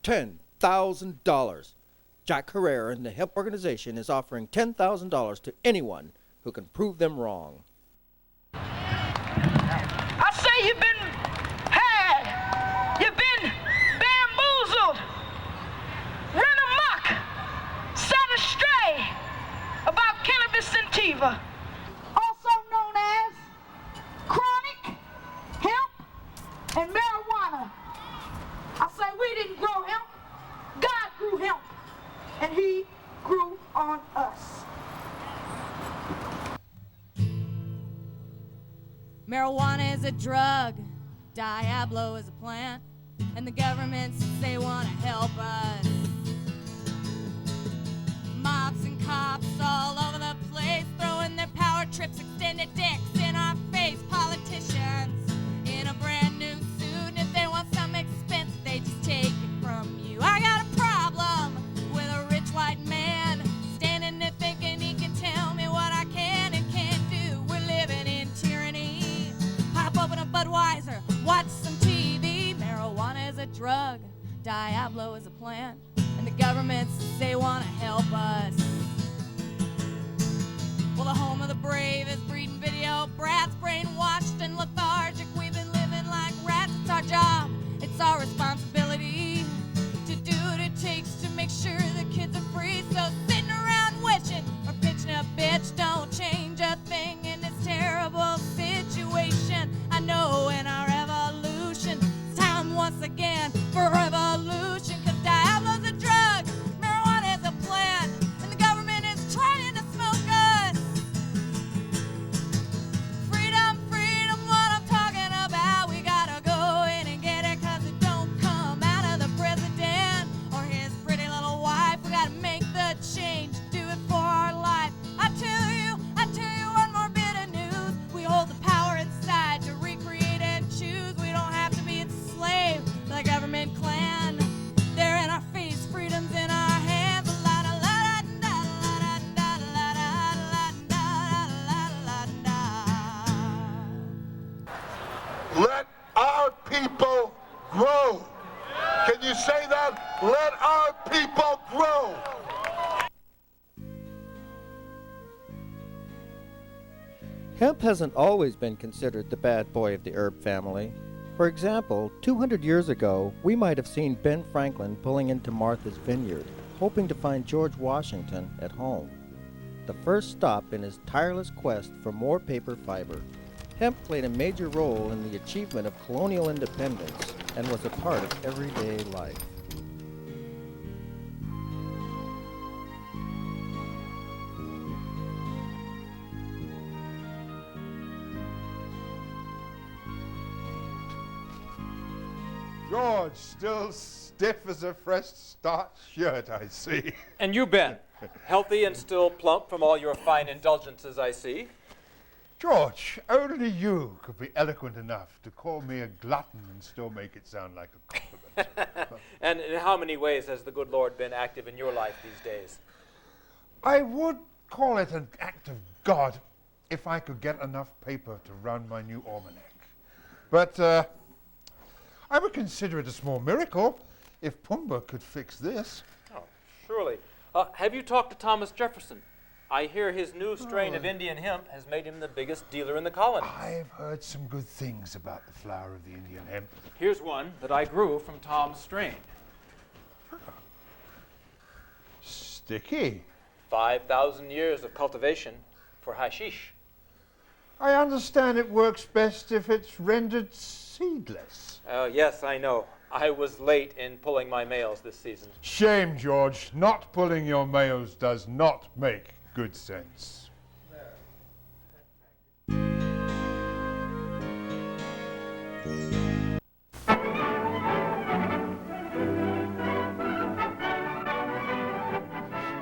$10,000. Jack Herrera and the Hemp organization is offering $10,000 to anyone who can prove them wrong. I say you've been had, you've been bamboozled, run amok, set astray about cannabis sativa, also known as chronic, hemp, and marijuana. I say we didn't grow hemp, God grew hemp, and he grew on us. Marijuana is a drug, Diablo is a plant, and the government says they want to help us. Mobs and cops all over the place, throwing their power trips, extended dicks in our face. Politicians in a brand new suit, and if they want some expense, they just take it from you. I got a problem with a rich white man standing there thinking he can tell me what I can and can't do. We're living in tyranny. Pop open a Budweiser, watch some TV. Marijuana is a drug, Diablo is a plant, and the government says they want to help us. Well, the home of the brave is breeding video brats, brainwashed and lethargic. We've been living like rats. It's our job, it's our responsibility to do what it takes to make sure the kids are free. So sitting around wishing or pitching a bitch don't change a thing in this terrible situation. I know in our evolution, it's time once again for revolution, because Diablo's a drug, marijuana is a plant, and the government is trying to smoke us. Freedom, freedom, what I'm talking about. We gotta go in and get it, cause it don't come out of the president or his pretty little wife. We gotta make the change, do it for our life. I tell you one more bit of news. We hold the power inside to recreate and choose. We don't have to be enslaved by the government clan. They're in our face, freedom's in our hands. La da la da da da da da da da da da. Let our people grow. Can you say that? Let our people grow. Hemp hasn't always been considered the bad boy of the herb family. For example, 200 years ago, we might have seen Ben Franklin pulling into Martha's Vineyard, hoping to find George Washington at home. The first stop in his tireless quest for more paper fiber. Hemp played a major role in the achievement of colonial independence and was a part of everyday life. George, still stiff as a fresh starched shirt, I see. And you, Ben, healthy and still plump from all your fine indulgences, I see. George, only you could be eloquent enough to call me a glutton and still make it sound like a compliment. And in how many ways has the good Lord been active in your life these days? I would call it an act of God if I could get enough paper to run my new almanac. But I would consider it a small miracle if Pumbaa could fix this. Oh, surely. Have you talked to Thomas Jefferson? I hear his new strain of Indian hemp has made him the biggest dealer in the colonies. I've heard some good things about the flower of the Indian hemp. Here's one that I grew from Tom's strain. Sticky. 5,000 years of cultivation for hashish. I understand it works best if it's rendered seedless. Yes, I know. I was late in pulling my males this season. Shame, George. Not pulling your males does not make good sense.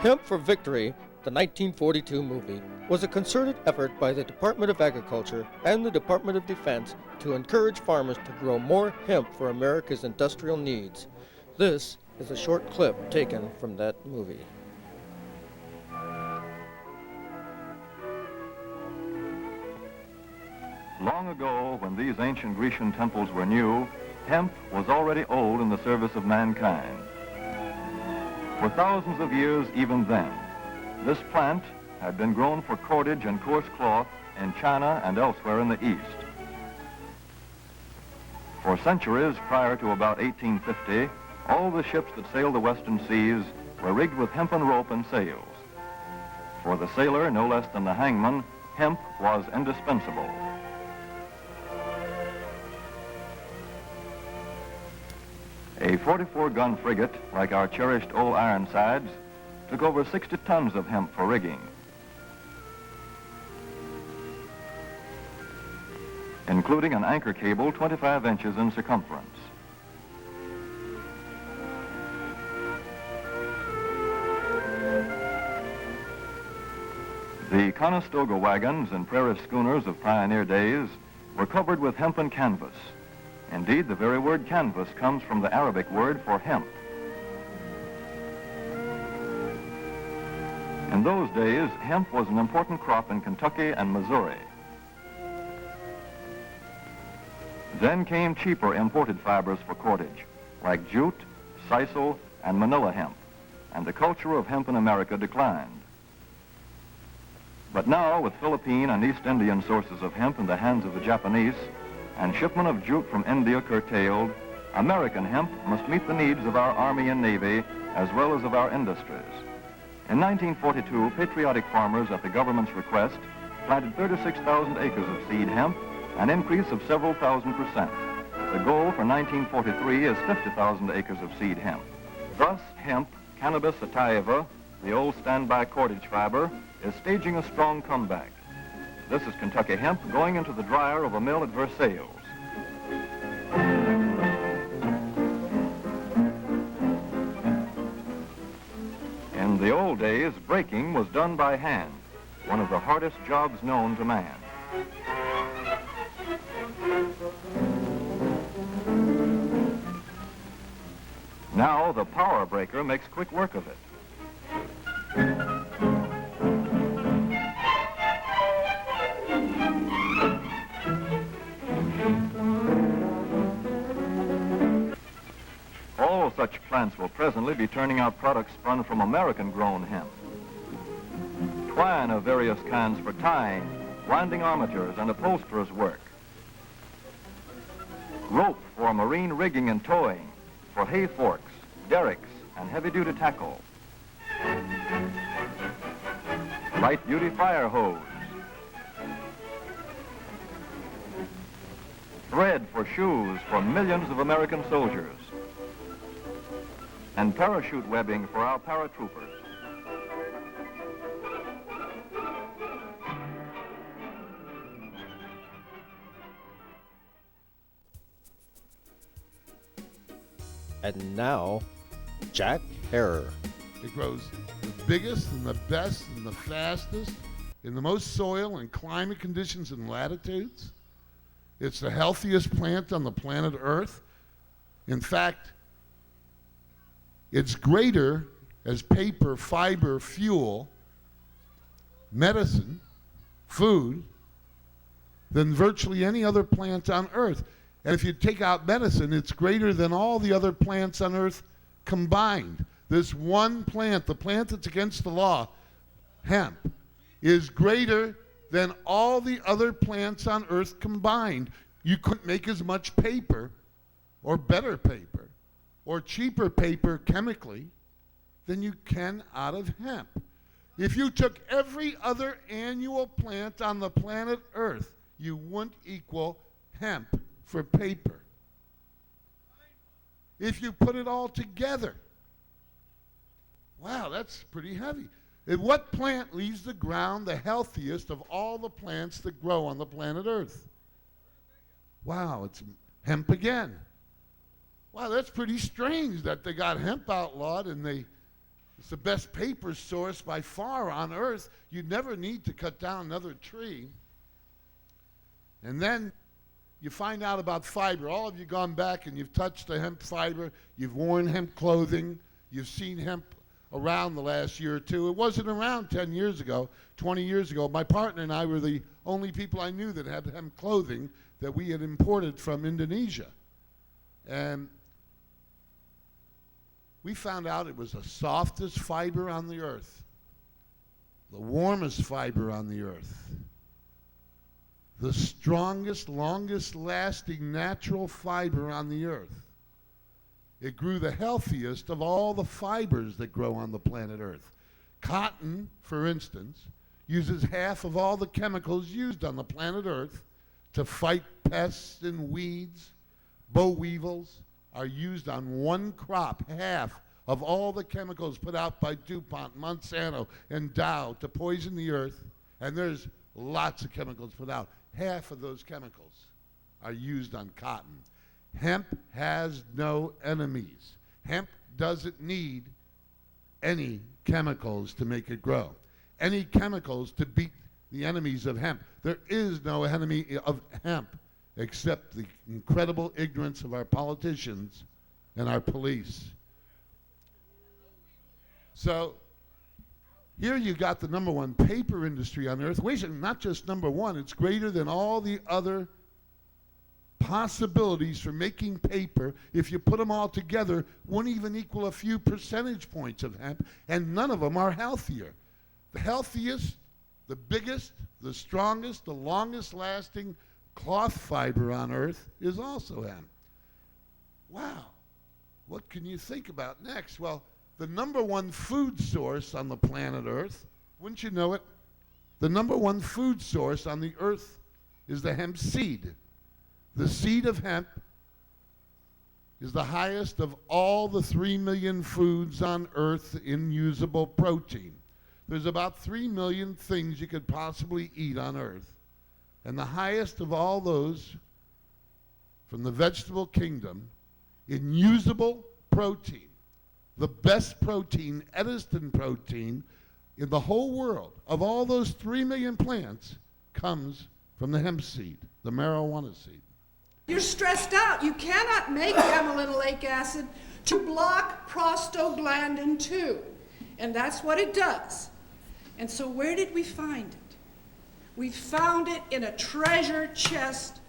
Hemp for Victory, the 1942 movie, was a concerted effort by the Department of Agriculture and the Department of Defense to encourage farmers to grow more hemp for America's industrial needs. This is a short clip taken from that movie. Long ago, when these ancient Grecian temples were new, hemp was already old in the service of mankind. For thousands of years even then, this plant had been grown for cordage and coarse cloth in China and elsewhere in the East. For centuries prior to about 1850, all the ships that sailed the western seas were rigged with hempen rope and sails. For the sailor, no less than the hangman, hemp was indispensable. A 44-gun frigate, like our cherished old Ironsides, took over 60 tons of hemp for rigging. Including an anchor cable 25 inches in circumference. The Conestoga wagons and prairie schooners of pioneer days were covered with hempen canvas. Indeed, the very word canvas comes from the Arabic word for hemp. In those days, hemp was an important crop in Kentucky and Missouri. Then came cheaper imported fibers for cordage, like jute, sisal, and manila hemp, and the culture of hemp in America declined. But now, with Philippine and East Indian sources of hemp in the hands of the Japanese, and shipment of jute from India curtailed, American hemp must meet the needs of our Army and Navy as well as of our industries. In 1942, patriotic farmers, at the government's request, planted 36,000 acres of seed hemp, an increase of several thousand %. The goal for 1943 is 50,000 acres of seed hemp. Thus, hemp, cannabis sativa, the old standby cordage fiber, is staging a strong comeback. This is Kentucky hemp going into the dryer of a mill at Versailles. In the old days, breaking was done by hand, one of the hardest jobs known to man. Now the power breaker makes quick work of it. All such plants will presently be turning out products spun from American-grown hemp. Twine of various kinds for tying, winding armatures, and upholsterers' work. Rope for marine rigging and towing, for hay forks, derricks, and heavy-duty tackle. Light-duty fire hose. Thread for shoes for millions of American soldiers. And parachute webbing for our paratroopers. And now, Jack Herer. It grows the biggest and the best and the fastest in the most soil and climate conditions and latitudes. It's the healthiest plant on the planet Earth. In fact, it's greater as paper, fiber, fuel, medicine, food, than virtually any other plant on Earth. And if you take out medicine, it's greater than all the other plants on Earth combined. This one plant, the plant that's against the law, hemp, is greater than all the other plants on Earth combined. You couldn't make as much paper, or better paper, or cheaper paper chemically than you can out of hemp. If you took every other annual plant on the planet Earth, you wouldn't equal hemp for paper. If you put it all together, wow, that's pretty heavy. And what plant leaves the ground the healthiest of all the plants that grow on the planet Earth? Wow, it's hemp again. Wow, that's pretty strange that they got hemp outlawed and it's the best paper source by far on Earth. You never need to cut down another tree. And then you find out about fiber. All of you gone back and you've touched the hemp fiber. You've worn hemp clothing. You've seen hemp around the last year or two. It wasn't around 10 years ago, 20 years ago. My partner and I were the only people I knew that had hemp clothing that we had imported from Indonesia. And We found out it was the softest fiber on the earth, the warmest fiber on the earth, the strongest, longest lasting natural fiber on the earth. It grew the healthiest of all the fibers that grow on the planet Earth. Cotton, for instance, uses half of all the chemicals used on the planet Earth to fight pests and weeds. Boll weevils are used on one crop, half of all the chemicals put out by DuPont, Monsanto, and Dow to poison the earth, and there's lots of chemicals put out. Half of those chemicals are used on cotton. Hemp has no enemies. Hemp doesn't need any chemicals to make it grow, any chemicals to beat the enemies of hemp. There is no enemy of hemp except the incredible ignorance of our politicians and our police. So here you got the number one paper industry on earth. Wait a minute, not just number one, it's greater than all the other possibilities for making paper. If you put them all together, wouldn't even equal a few percentage points of hemp, and none of them are healthier. The healthiest, the biggest, the strongest, the longest lasting cloth fiber on earth is also hemp. Wow, what can you think about next? Well, the number one food source on the planet Earth, wouldn't you know it? The number one food source on the earth is the hemp seed. The seed of hemp is the highest of all the 3 million foods on earth in usable protein. There's about 3 million things you could possibly eat on earth. And the highest of all those from the vegetable kingdom in usable protein, the best protein, Ediston protein, in the whole world, of all those 3 million plants, comes from the hemp seed, the marijuana seed. You're stressed out. You cannot make gamma-linolenic acid to block prostaglandin 2. And that's what it does. And so where did we find it? We found it in a treasure chest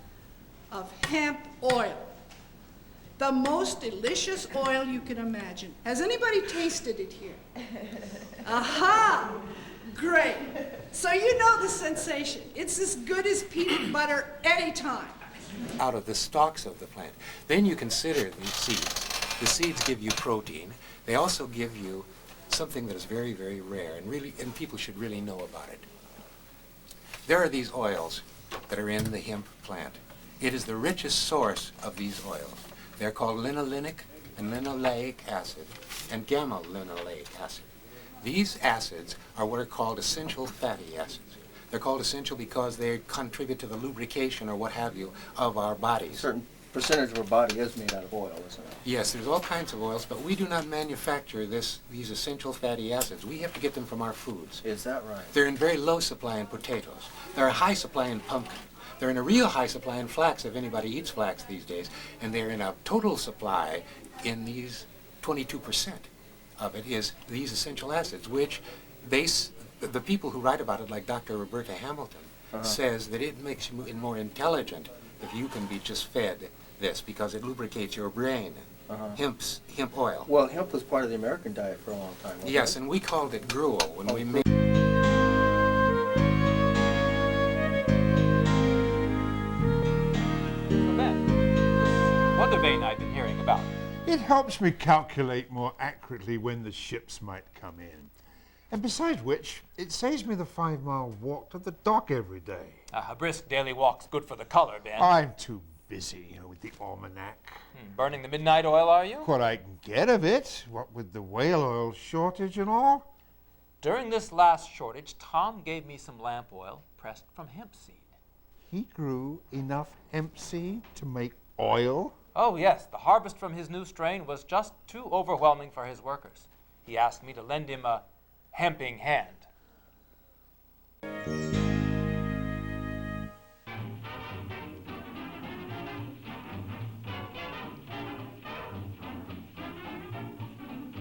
of hemp oil. The most delicious oil you can imagine. Has anybody tasted it here? Aha! Great. So you know the sensation. It's as good as peanut butter anytime. Out of the stalks of the plant. Then you consider the seeds. The seeds give you protein. They also give you something that is very, very rare, and people should really know about it. There are these oils that are in the hemp plant. It is the richest source of these oils. They're called linolenic and linoleic acid and gamma-linolenic acid. These acids are what are called essential fatty acids. They're called essential because they contribute to the lubrication or what have you of our bodies. A certain percentage of our body is made out of oil, isn't it? Yes, there's all kinds of oils, but we do not manufacture these essential fatty acids. We have to get them from our foods. Is that right? They're in very low supply in potatoes. They're a high supply in pumpkin. They're in a real high supply in flax, if anybody eats flax these days. And they're in a total supply in these 22% of it is these essential acids, which the people who write about it, like Dr. Roberta Hamilton, says that it makes you more intelligent if you can be just fed this because it lubricates your brain. Hemp oil. Well, hemp was part of the American diet for a long time, wasn't Yes, it? and we called it gruel when we made. So Ben, this weather vane I've been hearing about. It helps me calculate more accurately when the ships might come in. And besides which, it saves me the 5-mile walk to the dock every day. A brisk daily walk's good for the color, Ben. I'm too busy, with the almanac. Burning the midnight oil, are you? What I can get of it, what with the whale oil shortage and all. During this last shortage, Tom gave me some lamp oil pressed from hemp seed. He grew enough hemp seed to make oil? Oh, yes. The harvest from his new strain was just too overwhelming for his workers. He asked me to lend him a hemping hand.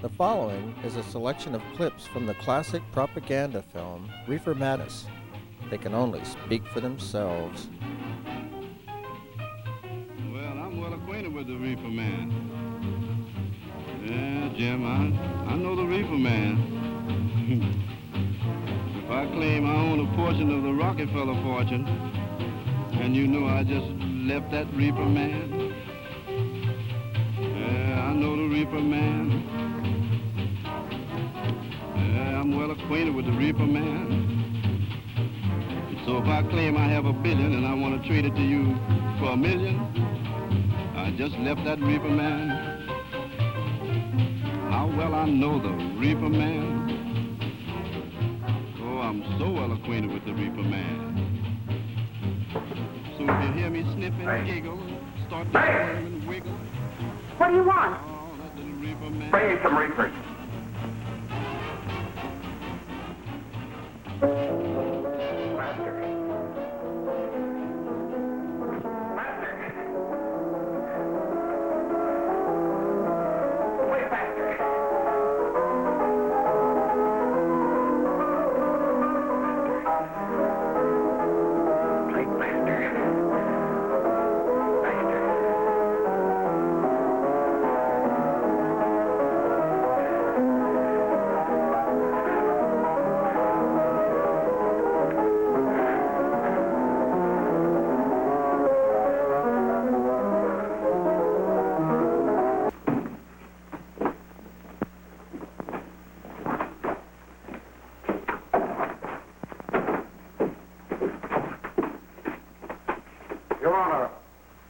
The following is a selection of clips from the classic propaganda film Reefer Madness. They can only speak for themselves. Well, I'm well acquainted with the reefer man. Yeah, Jim, I know the reefer man. If I claim I own a portion of the Rockefeller fortune, and you know I just left that reefer man. Yeah, I know the reefer man. Yeah, I'm well acquainted with the reefer man. So if I claim I have $1 billion and I want to trade it to you for $1 million, I just left that reefer man. How well I know the reefer man. Oh, I'm so well acquainted with the reefer man. So if you hear me sniff and giggle, start to squirm and wiggle. What do you want? Oh, that little reefer man. Bring me some reefers. Your Honor,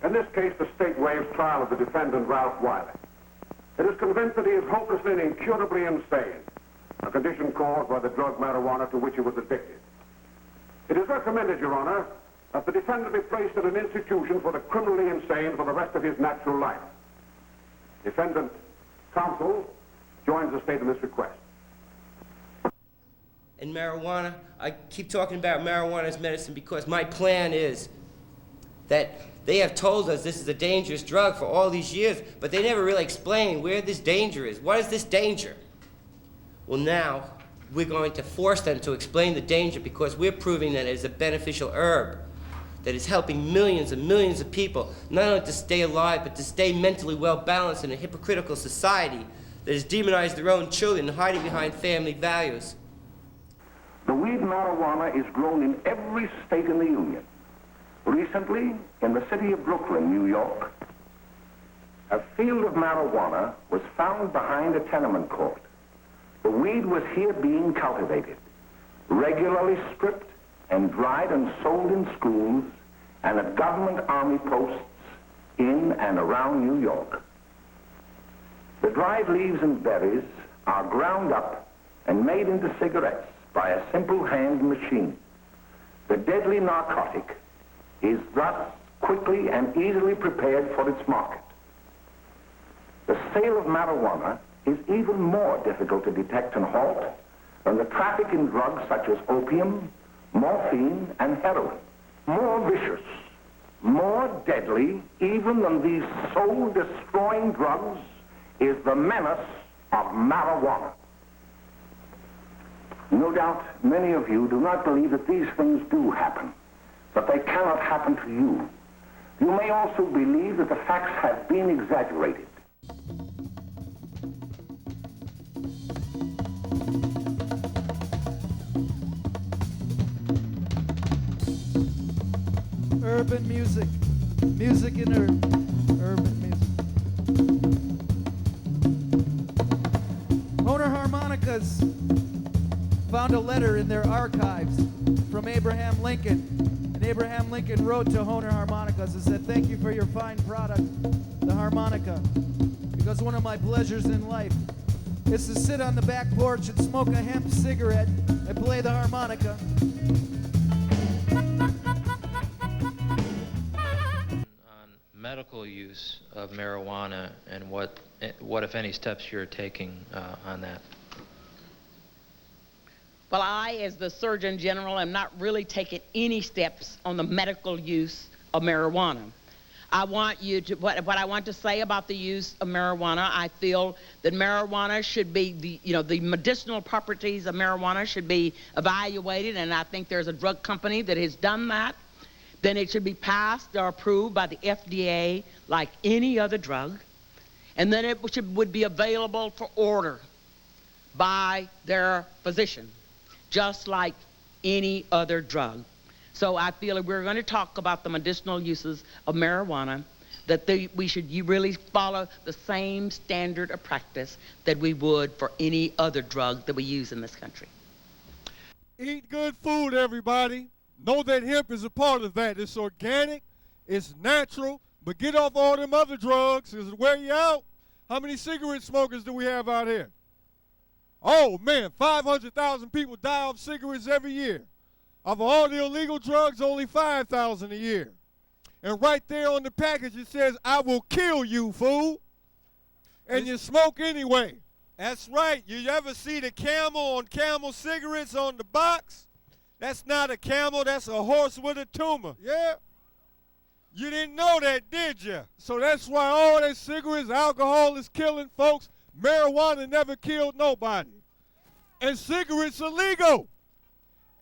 in this case, the state waives trial of the defendant, Ralph Wiley. It is convinced that he is hopelessly and incurably insane, a condition caused by the drug marijuana to which he was addicted. It is recommended, Your Honor, that the defendant be placed in an institution for the criminally insane for the rest of his natural life. Defendant counsel joins the state in this request. And marijuana, I keep talking about marijuana as medicine because my plan is that they have told us this is a dangerous drug for all these years, but they never really explain where this danger is. What is this danger? Well, now we're going to force them to explain the danger because we're proving that it is a beneficial herb that is helping millions and millions of people not only to stay alive, but to stay mentally well-balanced in a hypocritical society that has demonized their own children, hiding behind family values. The weed marijuana is grown in every state in the Union. Recently, in the city of Brooklyn, New York, a field of marijuana was found behind a tenement court. The weed was here being cultivated, regularly stripped and dried and sold in schools and at government army posts in and around New York. The dried leaves and berries are ground up and made into cigarettes by a simple hand machine. The deadly narcotic is thus quickly and easily prepared for its market. The sale of marijuana is even more difficult to detect and halt than the traffic in drugs such as opium, morphine, and heroin. More vicious, more deadly even than these soul-destroying drugs is the menace of marijuana. No doubt many of you do not believe that these things do happen, but they cannot happen to you. You may also believe that the facts have been exaggerated. Urban music, music in urban music. Honer Harmonicas found a letter in their archives from Abraham Lincoln. And Abraham Lincoln wrote to Honer Harmonicas and said, "Thank you for your fine product, the harmonica, because one of my pleasures in life is to sit on the back porch and smoke a hemp cigarette and play the harmonica." On medical use of marijuana and what if any, steps you're taking on that. Well, I, as the Surgeon General, am not really taking any steps on the medical use of marijuana. I want you to, what I want to say about the use of marijuana, I feel that marijuana should be, the medicinal properties of marijuana should be evaluated, and I think there's a drug company that has done that. Then it should be passed or approved by the FDA like any other drug. and then it would be available for order by their physician, just like any other drug. So I feel if we're going to talk about the medicinal uses of marijuana, that we should really follow the same standard of practice that we would for any other drug that we use in this country. Eat good food, everybody. Know that hemp is a part of that. It's organic, it's natural, but get off all them other drugs, because it'll wear you out. How many cigarette smokers do we have out here? Oh man, 500,000 people die of cigarettes every year. Of all the illegal drugs, only 5,000 a year. And right there on the package it says, "I will kill you, fool." And you smoke anyway. That's right. You ever see the camel on Camel cigarettes on the box? That's not a camel, that's a horse with a tumor. Yeah? You didn't know that, did you? So that's why all that cigarettes, alcohol is killing folks. Marijuana never killed nobody. And cigarettes are legal.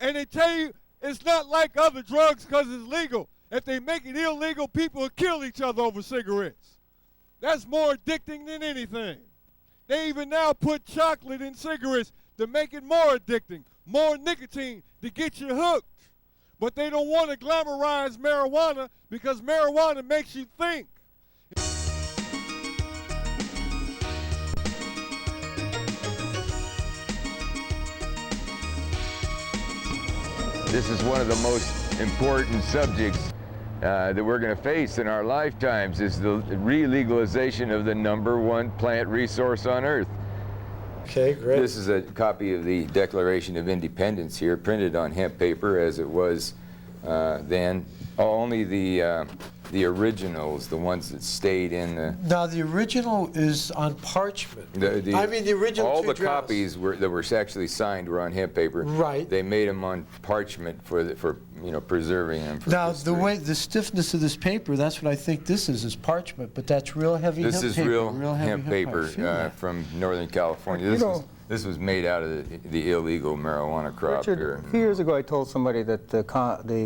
And they tell you it's not like other drugs because it's legal. If they make it illegal, people will kill each other over cigarettes. That's more addicting than anything. They even now put chocolate in cigarettes to make it more addicting, more nicotine to get you hooked. But they don't want to glamorize marijuana because marijuana makes you think. This is one of the most important subjects that we're going to face in our lifetimes, is the re-legalization of the #1 plant resource on Earth. Okay, great. This is a copy of the Declaration of Independence here, printed on hemp paper as it was then. Only the originals, the ones that stayed in the... Now, the original is on parchment. I mean, the original all two the drafts. copies that were actually signed were on hemp paper. Right. They made them on parchment for preserving them. For Now, history. the stiffness of this paper, that's what I think this is parchment, but that's real heavy hemp paper. This is real heavy hemp paper from Northern California. This was made out of the illegal marijuana crop Richard, here. a few years ago I told somebody that the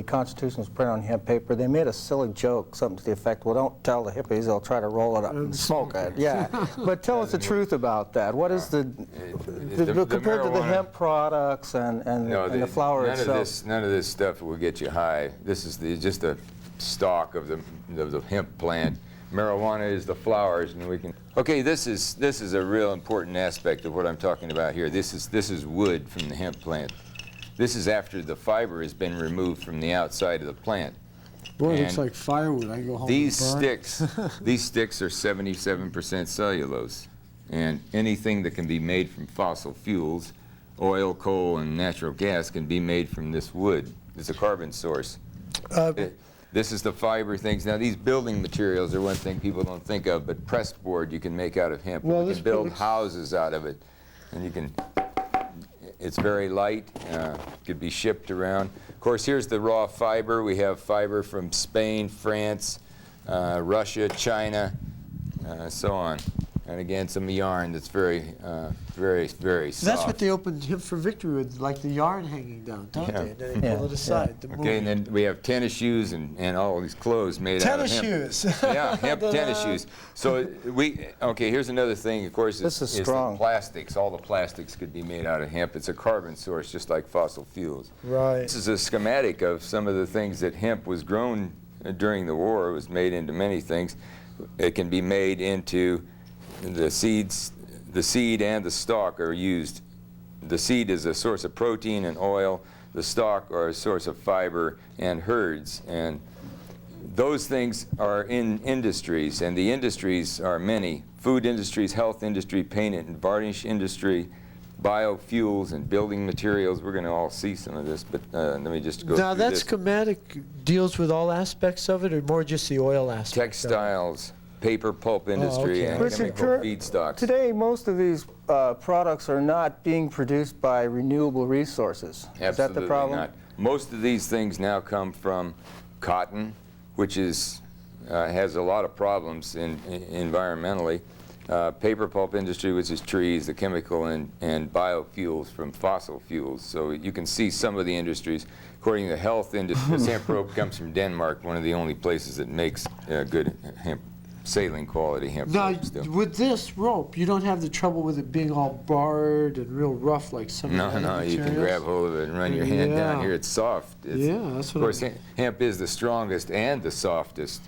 Constitution was printed on hemp paper. They made a silly joke, something to the effect, well, don't tell the hippies, they'll try to roll it up and smoke it. Yeah, but tell us the truth about that. What is compared to the hemp products and the flower itself? None of this stuff will get you high. This is just a stalk of the hemp plant. Marijuana is the flowers, and we can... Okay, this is a real important aspect of what I'm talking about here. This is wood from the hemp plant. This is after the fiber has been removed from the outside of the plant. Boy, it looks like firewood. I can go home These and burn. these sticks are 77% cellulose, and anything that can be made from fossil fuels, oil, coal, and natural gas, can be made from this wood. It's a carbon source. This is the fiber things. Now, these building materials are one thing people don't think of, but pressed board you can make out of hemp. Well, you can build houses out of it, and you can... It's very light, could be shipped around. Of course, here's the raw fiber. We have fiber from Spain, France, Russia, China, so on. And again, some yarn that's very, very soft. That's what they opened Hemp for Victory with, like the yarn hanging down, don't they? And then they pull it aside. Yeah. Okay, and then we have tennis shoes and all these clothes made out of hemp. Tennis shoes. Yeah, hemp tennis shoes. So okay, here's another thing, of course, is the plastics. All the plastics could be made out of hemp. It's a carbon source, just like fossil fuels. Right. This is a schematic of some of the things that hemp was grown during the war. It was made into many things. It can be made into the seeds. The seed and the stalk are used. The seed is a source of protein and oil. The stalk are a source of fiber and herds. And those things are in industries, and the industries are many. Food industries, health industry, paint and varnish industry, biofuels and building materials. We're going to all see some of this, but let me just go Now, through that this. schematic deals with all aspects of it, or more just the oil aspect? Textiles, paper pulp industry, and chemical feedstocks. Today, most of these products are not being produced by renewable resources. Is that the problem? Not. Most of these things now come from cotton, which has a lot of problems environmentally. Paper pulp industry, which is trees, the chemical and biofuels from fossil fuels. So you can see some of the industries. According to the health industry, this hemp rope comes from Denmark, one of the only places that makes good saline quality hemp Now, rope still. with this rope, you don't have the trouble with it being all barred and real rough like some of the other No, you materials? can grab hold of it and run your hand down Yeah. here. It's soft. Yeah, that's what Of course, hemp is the strongest and the softest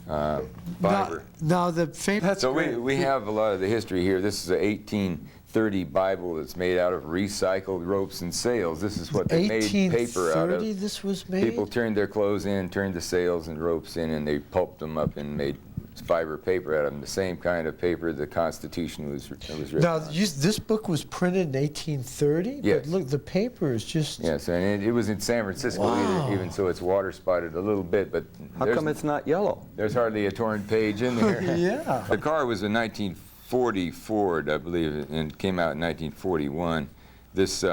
fiber. Now the famous. So we have a lot of the history here. This is an 1830 Bible that's made out of recycled ropes and sails. This is what they made paper out of. 1830 this was made? People turned their clothes in, turned the sails and ropes in, and they pulped them up and made fiber paper out of them. The same kind of paper the Constitution was written Now, on. this book was printed in 1830? Yes. But look, the paper is just... Yes, and it was in San Francisco, Wow. even so it's water spotted a little bit, but How come it's not yellow? There's hardly a torn page in there. Yeah. The car was a 1940 Ford, I believe, and came out in 1941. This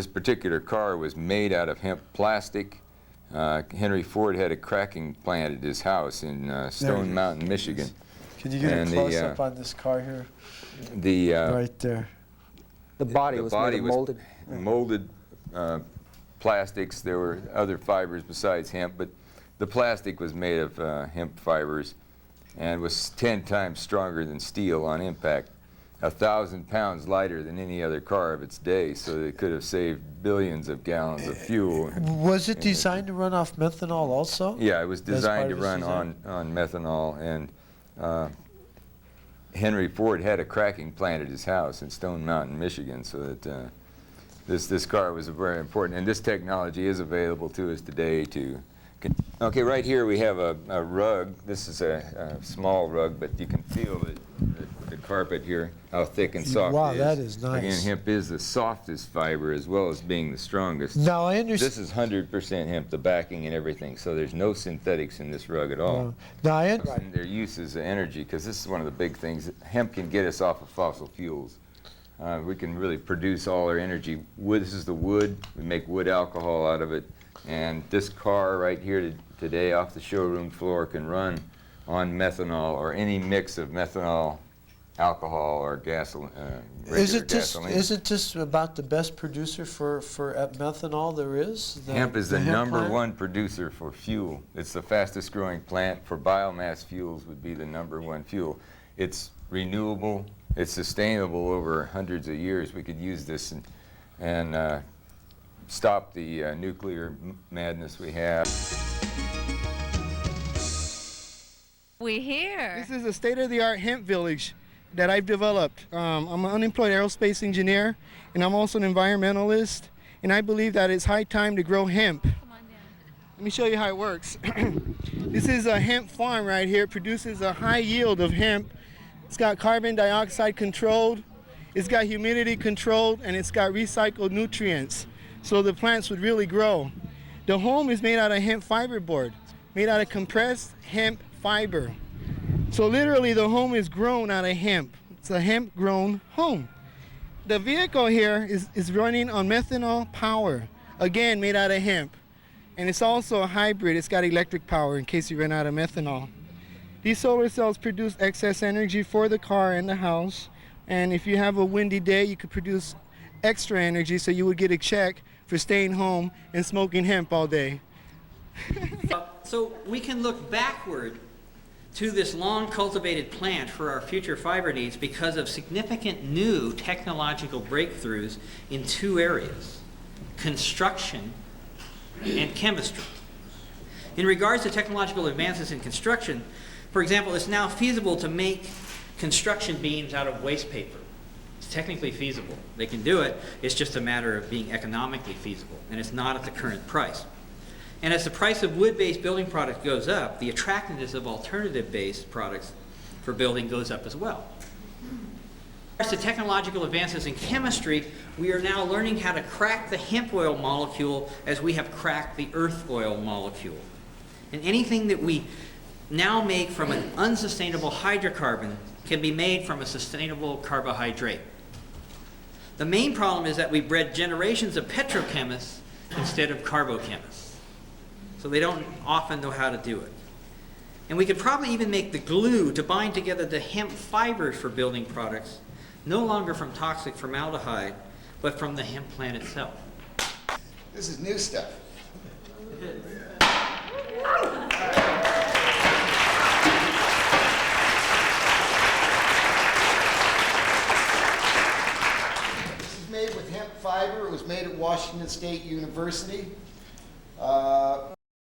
particular car was made out of hemp plastic. Henry Ford had a cracking plant at his house in Stone Mountain, Michigan. Can you get a close-up on this car here? Right there. The body was made of molded? Molded plastics. There were other fibers besides hemp, but the plastic was made of hemp fibers and was 10 times stronger than steel on impact. 1,000 pounds lighter than any other car of its day, so it could have saved billions of gallons of fuel. Was it designed to run off methanol also? Yeah, it was That's designed part to of its run design? on methanol, and Henry Ford had a cracking plant at his house in Stone Mountain, Michigan, so that this car was very important, and this technology is available to us today to. Okay, right here we have a rug. This is a small rug, but you can feel the carpet here, how thick and soft Wow, it is. that is nice. Again, hemp is the softest fiber as well as being the strongest. Now, I understand. This is 100% hemp, the backing and everything, so there's no synthetics in this rug at all. Now, And their use as energy, because this is one of the big things. Hemp can get us off of fossil fuels. We can really produce all our energy. Wood, this is the wood. We make wood alcohol out of it. And this car right here today off the showroom floor can run on methanol or any mix of methanol, alcohol, or gasoline. Isn't this about the best producer for methanol there is? Hemp is the hemp number plant? one producer for fuel. It's the fastest growing plant. For biomass fuels would be the number one fuel. It's renewable. It's sustainable over hundreds of years. We could use this and stop the nuclear madness we have. We hear. This is a state-of-the-art hemp village that I've developed. I'm an unemployed aerospace engineer, and I'm also an environmentalist, and I believe that it's high time to grow hemp. Let me show you how it works. This is a hemp farm right here. It produces a high yield of hemp. It's got carbon dioxide controlled, it's got humidity controlled, and it's got recycled nutrients. So the plants would really grow. The home is made out of hemp fiber board, made out of compressed hemp fiber. So literally the home is grown out of hemp. It's a hemp grown home. The vehicle here is running on methanol power, again made out of hemp. And it's also a hybrid. It's got electric power in case you run out of methanol. These solar cells produce excess energy for the car and the house. And if you have a windy day, you could produce extra energy, so you would get a check for staying home and smoking hemp all day. So we can look backward to this long cultivated plant for our future fiber needs because of significant new technological breakthroughs in two areas: construction and chemistry. In regards to technological advances in construction, for example, it's now feasible to make construction beams out of waste paper. It's technically feasible. They can do it. It's just a matter of being economically feasible, and it's not at the current price. And as the price of wood-based building products goes up, the attractiveness of alternative-based products for building goes up as well. As to technological advances in chemistry, we are now learning how to crack the hemp oil molecule as we have cracked the earth oil molecule. And anything that we now make from an unsustainable hydrocarbon can be made from a sustainable carbohydrate. The main problem is that we bred generations of petrochemists instead of carbochemists. So they don't often know how to do it. And we could probably even make the glue to bind together the hemp fibers for building products, no longer from toxic formaldehyde, but from the hemp plant itself. This is new stuff. hemp fiber. It was made at Washington State University.